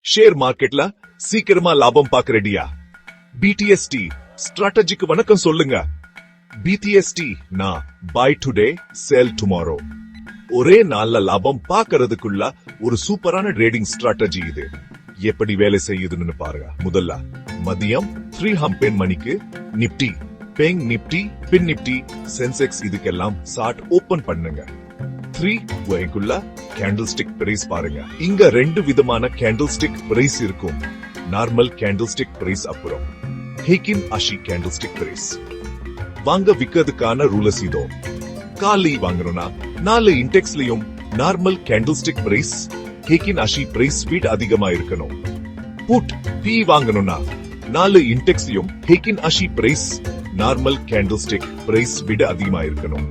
Share மார்க்கெட்ல சீக்கிரமா லாபம் பார்க்க ரெடியா? பிடிஎஸ்டி ஸ்ட்ராட்டஜிக்கு வணக்கம் சொல்லுங்க. பிடிஎஸ்டி நான் பை டுடே செல் டுமாரோ. ஒரே நாள்ல லாபம் பார்க்கறதுக்குள்ள ஒரு சூப்பரான ட்ரேடிங் ஸ்ட்ராட்டஜி இது. எப்படி வேலை செய்யுதுன்னு பாருங்க. முதல்ல மதியம் 3 மணிக்கு Nifty, bank Nifty, fin Nifty, Sensex இதுக்கெல்லாம் சார்ட் ஓபன் பண்ணுங்க. 3 கேண்டில் ஸ்டிக் பிரைஸ் பாருங்க. இங்க 2 விதமான கேண்டில் ஸ்டிக் பிரைஸ் இருக்கும். நார்மல் கேண்டில் ஸ்டிக் பிரைஸ், அப்புறம் Heikin Ashi candle stick price. வாங்க விக்கிறதுக்கான ரூல்ஸ் இதோ. காலி வாங்கணும்னா 4 இண்டெக்ஸ்லயும் normal candle stick price Heikin Ashi price விட அதிகமா இருக்கணும். புட் பி வாங்கணும்னா 4 இண்டெக்ஸ்லயும் Heikin Ashi price normal candle stick price விட அதிகமா இருக்கணும்.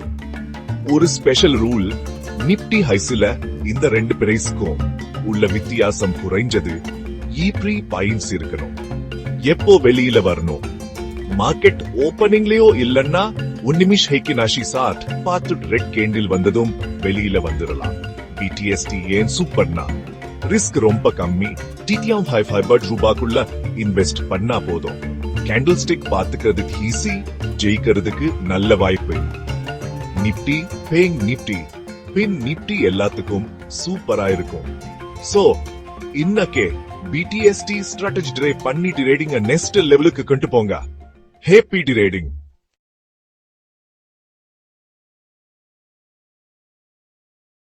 ஒரு ஸ்பெஷல் ரூல், நிப்டி ஹைஸ்ல இந்த 2 பிரைஸ்க்கும் உள்ள வித்தியாசம் குறைஞ்சது ஈப்ரி பாயிண்ட்ஸ் இருக்கணும். எப்போ வெளியில வரணும்? மார்க்கெட் ஓபனிங்லயோ இல்லன்னா 1 நிமிஷம் ஹேக்கினாஷி சாட் பார்த்துட்டு ரெட் கேண்டில் வந்ததும் வெளியில வந்துடலாம். பிடிஎஸ்டி ஏன் சூப்பர்னா ரிஸ்க் ரொம்ப கம்மி. டிடிஎம் 500 ரூபாய்க்குள்ள இன்வெஸ்ட் பண்ணா போதும். கேண்டில் ஸ்டிக் பாத்துக்கிறதுக்கு ஈஸி, ஜெயிக்கிறதுக்கு நல்ல வாய்ப்பு. Nifty, bank Nifty, fin Nifty எல்லாத்துக்கும் சூப்பரா இருக்கும். சோ இன்னக்கே பிடிஎஸ்டி ஸ்ட்ராட்டஜி ட்ரே பண்ணி ட்ரேடிங் நெக்ஸ்ட் லெவலுக்கு கொண்டு போங்க. Happy trading.